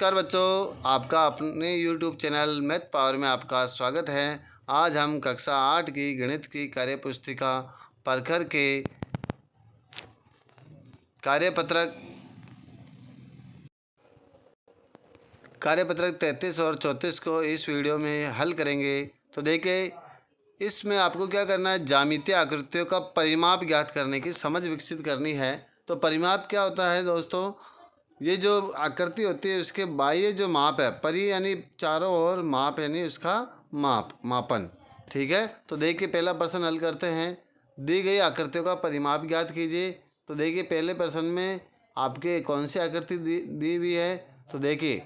नमस्कार बच्चों, आपका अपने YouTube चैनल मैथ पावर में आपका स्वागत है। आज हम कक्षा 8 की गणित की कार्यपुस्तिका प्रखर के कार्यपत्रक 33 और 34 को इस वीडियो में हल करेंगे। तो देखिए, इसमें आपको क्या करना है, ज्यामितीय आकृतियों का परिमाप ज्ञात करने की समझ विकसित करनी है। तो परिमाप क्या होता है दोस्तों, ये जो आकृति होती है उसके बाह्य जो माप है, परि यानी चारों ओर, माप यानी उसका मापन। ठीक है, तो देखिए पहला प्रश्न हल करते हैं। दी गई आकृतियों का परिमाप ज्ञात कीजिए। तो देखिए पहले प्रश्न में आपके कौन सी आकृति दी हुई है। तो देखिए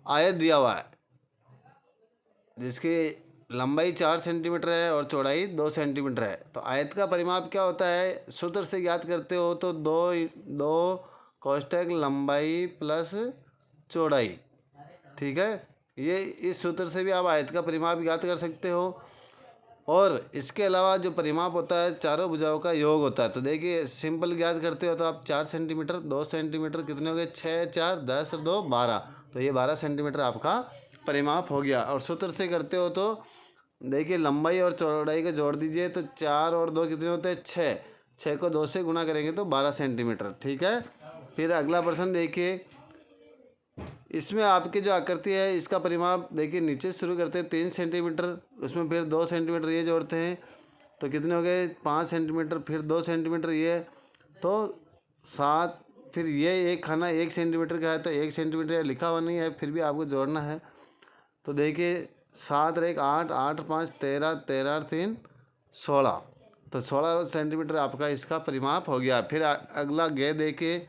आयत दिया हुआ है जिसकी लंबाई 4 सेंटीमीटर है और चौड़ाई 2 सेंटीमीटर है। तो आयत का परिमाप क्या होता है, सूत्र से ज्ञात करते हो तो दो कोष्ठक लंबाई प्लस चौड़ाई। ठीक है, ये इस सूत्र से भी आप आयत का परिमाप ज्ञात कर सकते हो। और इसके अलावा जो परिमाप होता है चारों भुजाओं का योग होता है। तो देखिए सिंपल ज्ञात करते हो तो आप 4 सेंटीमीटर 2 सेंटीमीटर कितने हो गए, 6 4 10 और 2 12। तो ये 12 सेंटीमीटर आपका परिमाप हो गया। और सूत्र से करते हो तो देखिए लंबाई और चौड़ाई को जोड़ दीजिए तो 4 और 2 कितने होते हैं, 6। 6 को 2 से गुना करेंगे तो 12 सेंटीमीटर। ठीक है, फिर अगला प्रश्न देखिए। इसमें आपकी जो आकृति है इसका परिमाप देखिए, नीचे शुरू करते हैं 3 सेंटीमीटर, उसमें फिर 2 सेंटीमीटर ये जोड़ते हैं तो कितने हो गए, 5 सेंटीमीटर, फिर 2 सेंटीमीटर ये तो 7, फिर ये एक खाना 1 सेंटीमीटर का है तो 1 सेंटीमीटर लिखा हुआ नहीं है, फिर भी आपको जोड़ना है। तो देखिए 7 और 1 8, 8 5 13, 13 और 3 16। तो 16 सेंटीमीटर आपका इसका परिमाप हो गया। फिर अगला गे देखिए,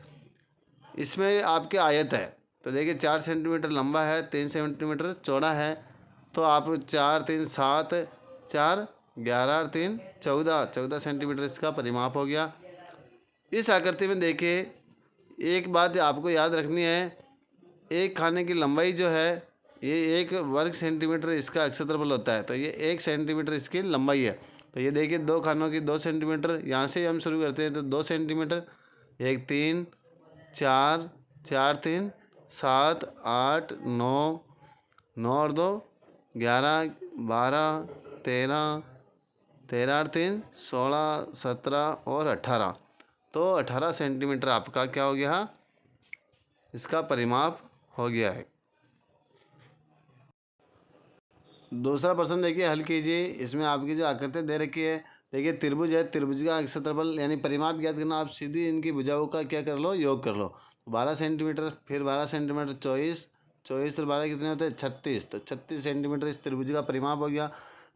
इसमें आपके आयत है। तो देखिए 4 सेंटीमीटर लंबा है, 3 सेंटीमीटर चौड़ा है। तो आप 4 3 7, 4 11 और 3 14, 14 सेंटीमीटर इसका परिमाप हो गया। इस आकृति में देखिए एक बात आपको याद रखनी है, एक खाने की लंबाई जो है ये 1 वर्ग सेंटीमीटर इसका क्षेत्रफल होता है। तो ये 1 सेंटीमीटर इसकी लंबाई है। तो ये देखिए 2 खानों की 2 सेंटीमीटर, यहाँ से हम शुरू करते हैं तो 2 सेंटीमीटर, 1 3 4 4 3 7 8 9, 9 और 2 11 12 13, 13 और 3 16 17 और 18। तो 18 सेंटीमीटर आपका क्या हो गया, इसका परिमाप हो गया है। दूसरा प्रश्न देखिए हल कीजिए। इसमें आपकी जो आकृति दे रखी है, देखिए त्रिभुज है, त्रिभुज का क्षेत्रफल यानी परिमाप ज्ञात करना, आप सीधी इनकी भुजाओं का क्या कर लो, योग कर लो। 12 सेंटीमीटर, फिर 12 सेंटीमीटर 24, 24 और 12 कितने होते हैं, 36। तो 36 सेंटीमीटर इस त्रिभुज का परिमाप हो गया।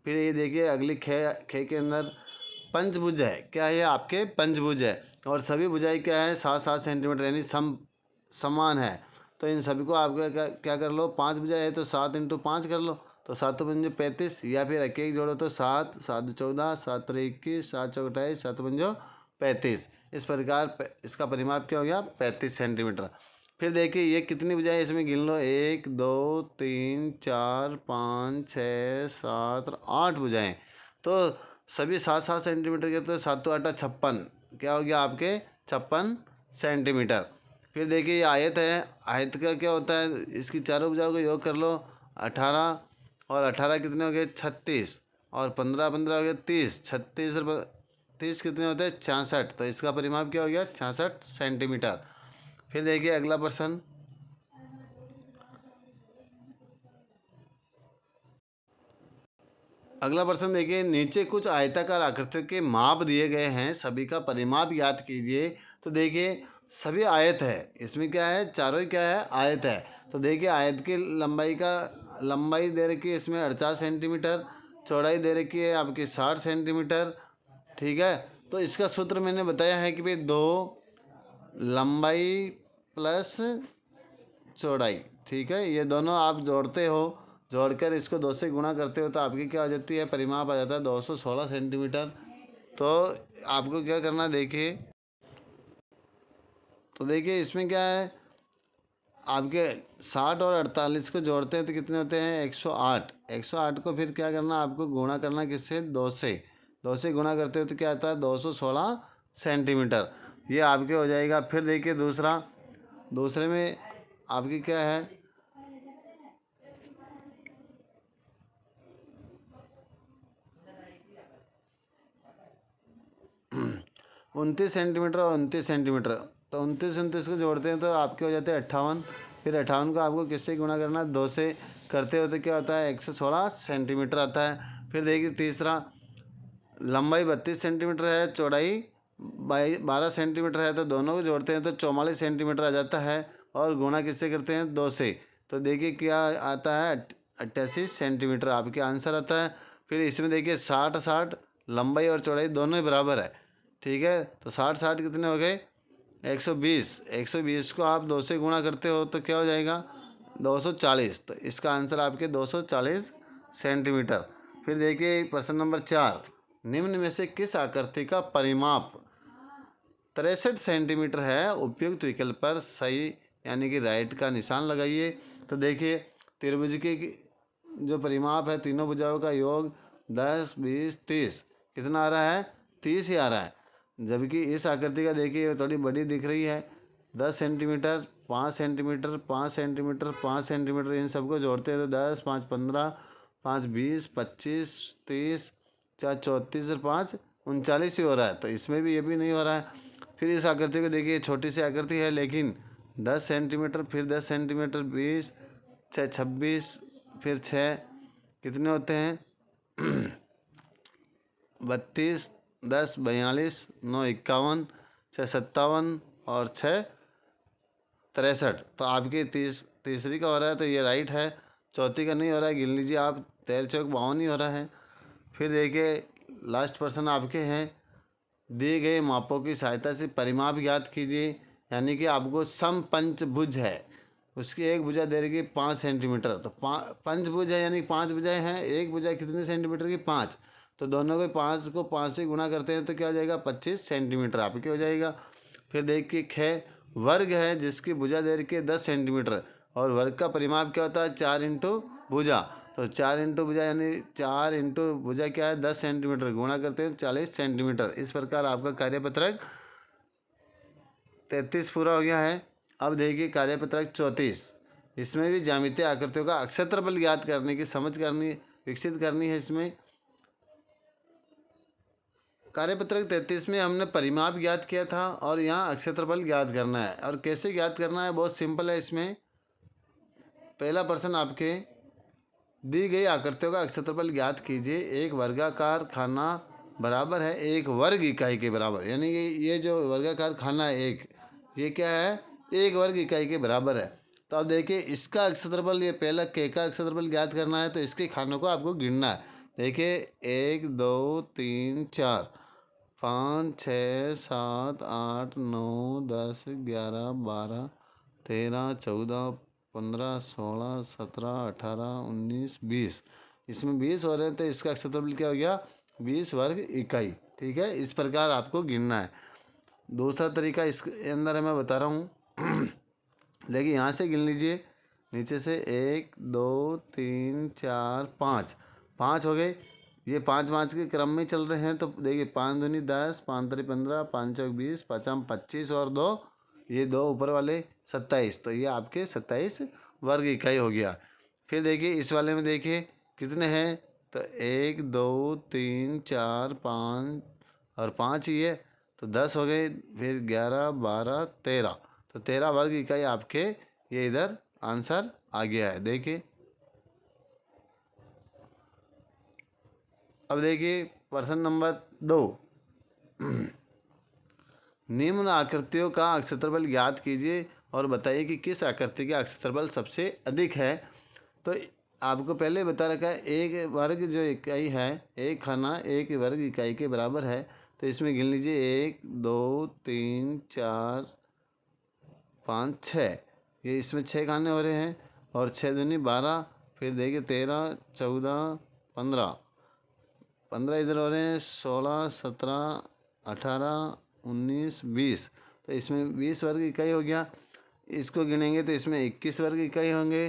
फिर ये देखिए अगली खे के अंदर पंचभुज है, क्या है आपके पंचभुज है, और सभी भुजाएं क्या है 7-7 सेंटीमीटर यानी समान है। तो इन सभी को आप क्या कर लो, 5 भुजाएं है तो 7 × 5 कर लो। तो 7 पंजो 35, या फिर एक जोड़ो तो 7 7 14, 7 21, 7 चौक 28, 7 पंजो 35। इस प्रकार इसका परिमाप क्या हो गया, 35 सेंटीमीटर। फिर देखिए ये कितनी भुजाएं इसमें गिन लो, 1 2 3 4 5 6 7 और 8 भुजाएं। तो सभी 7-7 सेंटीमीटर के, तो 7 8 56, क्या हो गया आपके 56 सेंटीमीटर। फिर देखिए ये आयत है, आयत का क्या होता है, इसकी चारों भुजाओं को योग कर लो, 18 और 18 कितने हो गए 36, और 15 15 हो गए 30, 36 और 30 कितने होते हैं 66। तो इसका परिमाप क्या हो गया 66 सेंटीमीटर। फिर देखिए अगला प्रश्न, अगला प्रश्न देखिए, नीचे कुछ आयताकार आकृतियों के माप दिए गए हैं, सभी का परिमाप ज्ञात कीजिए। तो देखिए सभी आयत है, इसमें क्या है, चारों ही क्या है, आयत है। तो देखिए आयत की लंबाई दे रखी है इसमें 48 सेंटीमीटर, चौड़ाई दे रखी है आपकी 60 सेंटीमीटर। ठीक है, तो इसका सूत्र मैंने बताया है कि भाई 2 लंबाई प्लस चौड़ाई। ठीक है, ये दोनों आप जोड़ते हो, जोड़कर इसको 2 से गुणा करते हो तो आपकी क्या आ जाती है, परिमाप आ जाता है 216 सेंटीमीटर। तो आपको क्या करना देखिए, तो देखिए इसमें क्या है, आपके 60 और 48 को जोड़ते हैं तो कितने होते हैं 108। 108 को फिर क्या करना, आपको गुणा करना किससे, 2 से। 2 से गुणा करते हो तो क्या आता है 216 सेंटीमीटर, ये आपके हो जाएगा। फिर देखिए दूसरे में आपकी क्या है, 29 सेंटीमीटर और 29 सेंटीमीटर। तो 29 को जोड़ते हैं तो आपके हो जाते हैं 58। फिर 58 को आपको किससे गुणा करना है, 2 से करते होते क्या होता है, 116 सेंटीमीटर आता है। फिर देखिए तीसरा, लंबाई 32 सेंटीमीटर है, चौड़ाई 12 सेंटीमीटर है, तो दोनों को जोड़ते हैं तो 44 सेंटीमीटर आ जाता है। और गुणा किससे करते हैं, 2 से। तो देखिए क्या आता है, 88 सेंटीमीटर आपके आंसर आता है। फिर इसमें देखिए 60 लंबाई और चौड़ाई दोनों ही बराबर है, ठीक है। तो 60 कितने हो गए, 120 को आप 2 से गुणा करते हो तो क्या हो जाएगा, 240। तो इसका आंसर आपके 240 सेंटीमीटर। फिर देखिए प्रश्न नंबर 4, निम्न में से किस आकृति का परिमाप 63 सेंटीमीटर है, उपयुक्त विकल्प पर सही यानी कि राइट का निशान लगाइए। तो देखिए त्रिभुज के जो परिमाप है, तीनों भुजाओं का योग 10, 20, 30 कितना आ रहा है, 30 ही आ रहा है। जबकि इस आकृति का देखिए थोड़ी बड़ी दिख रही है, 10 सेंटीमीटर, 5 सेंटीमीटर, 5 सेंटीमीटर, 5 सेंटीमीटर, इन सबको जोड़ते हैं तो 10, 5, 15, 5, 20, 25, 30, 4, 34 और 5, 39 ही हो रहा है। तो इसमें भी ये भी नहीं हो रहा है। फिर इस आकृति को देखिए, छोटी सी आकृति है लेकिन 10 सेंटीमीटर, फिर 10 सेंटीमीटर, 20, 6, 26, फिर 6 कितने होते हैं 32, 10, 42, 9, 51, 6, 57 और 6, 63। तो आपकी तीसरी का हो रहा है तो ये राइट है। चौथी का नहीं हो रहा है, गिन लीजिए आप, 13 चौक 52 ही हो रहा है। फिर देखिए लास्ट प्रश्न आपके हैं, दिए गए मापों की सहायता से परिमाप ज्ञात कीजिए। यानी कि आपको समपंचभुज है, उसकी एक भुजा दे रही 5 सेंटीमीटर। तो पंचभुज है यानी 5 भुजाएं हैं, एक भुजा कितने सेंटीमीटर की, 5। तो दोनों को 5 से गुणा करते हैं तो क्या हो जाएगा, 25 सेंटीमीटर आपके हो जाएगा। फिर देखिए ख वर्ग है, जिसकी भुजा दे रखी है 10 सेंटीमीटर, और वर्ग का परिमाप क्या होता है, 4 इंटू भुजा। तो 4 इंटू भुजा यानी 4 इंटू भुजा क्या है, 10 सेंटीमीटर, गुणा करते हैं 40 सेंटीमीटर। इस प्रकार आपका कार्यपत्रक 33 पूरा हो गया है। अब देखिए कार्यपत्रक 34, इसमें भी ज्यामितीय आकृतियों का अक्षेत्रफल ज्ञात करने की समझ करनी, विकसित करनी है। इसमें कार्यपत्रक 33 में हमने परिमाप ज्ञात किया था और यहाँ अक्षेत्रफल ज्ञात करना है। और कैसे ज्ञात करना है, बहुत सिंपल है। इसमें पहला प्रश्न आपके, दी गई आकृतियों का अक्षेत्रफल ज्ञात कीजिए। एक वर्गाकार खाना बराबर है एक वर्ग इकाई के बराबर, यानी ये जो वर्गाकार खाना है एक, ये क्या है, एक वर्ग इकाई के बराबर है। तो अब देखिए इसका अक्षेत्रफल, ये पहला के का अक्षेत्रफल ज्ञात करना है तो इसके खानों को आपको गिनना है। देखिए 1, 2, 3, 4, 5, 6, 7, 8, 9, 10, 11, 12, 13, 14, 15, 16, 17, 18, 19, 20। इसमें 20 हो रहे हैं तो इसका क्षेत्रफल क्या हो गया, 20 वर्ग इकाई। ठीक है, इस प्रकार आपको गिनना है। दूसरा तरीका इसके अंदर मैं बता रहा हूँ देखिए यहाँ से गिन लीजिए, नीचे से 1, 2, 3, 4, 5 हो गए। ये 5 के क्रम में चल रहे हैं। तो देखिए 5 दूनी 10, 5 3 15, 5 चौक 20, 5 25 और 2, ये 2 ऊपर वाले 27। तो ये आपके 27 वर्ग इकाई हो गया। फिर देखिए इस वाले में देखिए कितने हैं, तो 1, 2, 3, 4, 5 और 5 ही है, तो 10 हो गए। फिर 11, 12, 13, तो 13 वर्ग इकाई आपके ये इधर आंसर आ गया है। देखिए अब देखिए प्रश्न नंबर 2, निम्न आकृतियों का अक्षेत्रफल ज्ञात कीजिए और बताइए कि किस आकृति का अक्षेत्रफल सबसे अधिक है। तो आपको पहले बता रखा है, एक वर्ग जो इकाई है, एक खाना एक वर्ग इकाई के बराबर है। तो इसमें गिन लीजिए 1, 2, 3, 4, 5, 6, ये इसमें 6 खाने हो रहे हैं और 6 दूनी 12। फिर देखिए 13, 14, 15 इधर हो रहे हैं, 16, 17, 18, 19, 20। तो इसमें 20 वर्ग इकाई हो गया। इसको गिनेंगे तो इसमें 21 वर्ग इकाई होंगे।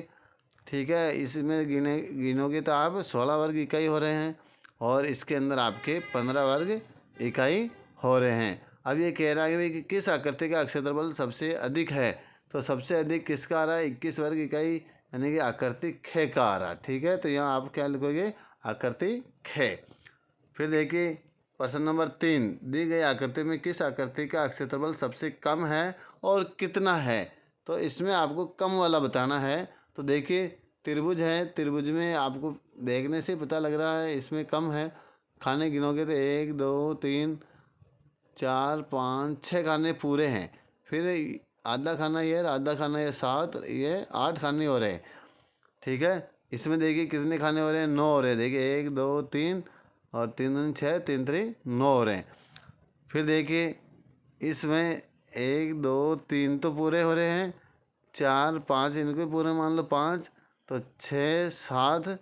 ठीक है, इसमें गिनोगे तो आप 16 वर्ग इकाई हो रहे हैं और इसके अंदर आपके 15 वर्ग इकाई हो रहे हैं। अब ये कह रहा है कि किस आकृति का अक्षेत्रफल सबसे अधिक है। तो सबसे अधिक किसका आ रहा है? 21 वर्ग इकाई यानी कि आकृति ख का आ रहा है। ठीक है, तो यहाँ आप क्या लिखोगे? आकृति ख। फिर देखिए प्रश्न नंबर 3, दी गई आकृति में किस आकृति का क्षेत्रफल सबसे कम है और कितना है? तो इसमें आपको कम वाला बताना है। तो देखिए त्रिभुज है, त्रिभुज में आपको देखने से पता लग रहा है इसमें कम है। खाने गिनोगे तो 1 2 3 4 5 6 खाने पूरे हैं। फिर आधा खाना ये, आधा खाना ये 7, ये 8 खाने हो रहे हैं। ठीक है, इसमें देखिए कितने खाने हो रहे हैं? 9 हो रहे हैं। देखिए 1 2 3 और 3 दूनी 6, 3 3 9 हो रहे हैं। फिर देखिए इसमें 1 2 3 तो पूरे हो रहे हैं, 4 5 इनको पूरे मान लो 5, तो 6 7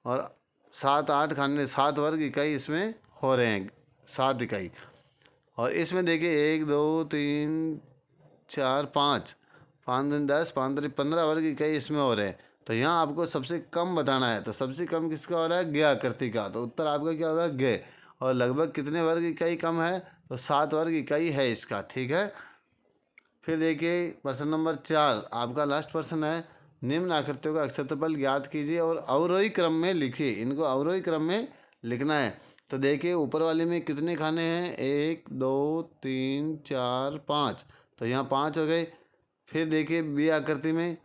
और 7 8 खाने 7 वर्ग इकाई इसमें हो रहे हैं, 7 इकाई। और इसमें देखिए 1 2 3 4 5, 5 दूनी 10, 5 3 15 वर्ग इकाई इसमें हो रहे हैं। तो यहाँ आपको सबसे कम बताना है। तो सबसे कम किसका हो रहा है? ग आकृति का। तो उत्तर आपका क्या होगा? ग। और लगभग कितने वर्ग इकाई कम है? तो 7 वर्ग इकाई है इसका। ठीक है, फिर देखिए प्रश्न नंबर 4 आपका लास्ट प्रश्न है। निम्न आकृतियों का क्षेत्रफल ज्ञात कीजिए और अवरोही क्रम में लिखिए। इनको अवरोही क्रम में लिखना है। तो देखिए ऊपर वाले में कितने खाने हैं? 1 2 3 4 5, तो यहाँ 5 हो गए। फिर देखिए बी आकृति में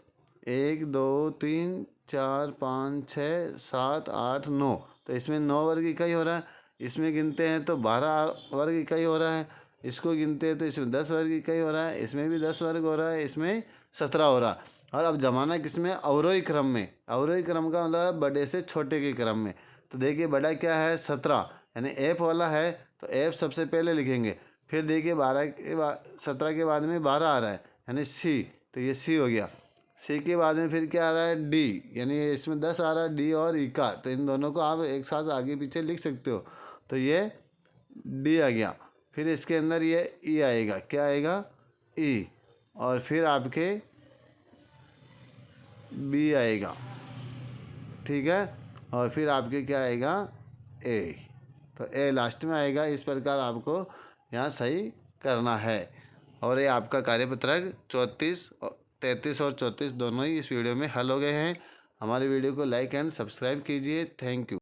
1 2 3 4 5 6 7 8 9, तो इसमें 9 वर्ग इकाई हो रहा है। इसमें गिनते हैं तो 12 वर्ग इकाई हो रहा है। इसको गिनते हैं तो इसमें 10 वर्ग इकाई हो रहा है। इसमें भी 10 वर्ग हो रहा है। इसमें 17 हो रहा है। और अब जमाना किसमें? अवरोही क्रम में। अवरोही क्रम का मतलब बड़े से छोटे के क्रम में। तो देखिए बड़ा क्या है? 17, यानी एफ वाला है तो एफ सबसे पहले लिखेंगे। फिर देखिए 12 के बाद 17 के बाद में 12 आ रहा है यानी सी, तो ये सी हो गया। सी के बाद में फिर क्या आ रहा है? डी, यानी इसमें 10 आ रहा है, डी और ई का। तो इन दोनों को आप एक साथ आगे पीछे लिख सकते हो। तो ये डी आ गया। फिर इसके अंदर ये ई आएगा। क्या आएगा? ई। और फिर आपके बी आएगा। ठीक है, और फिर आपके क्या आएगा? ए। तो ए लास्ट में आएगा। इस प्रकार आपको यहाँ सही करना है। और ये आपका कार्यपत्रक 33 और 34 दोनों ही इस वीडियो में हल हो गए हैं। हमारे वीडियो को लाइक एंड सब्सक्राइब कीजिए। Thank you.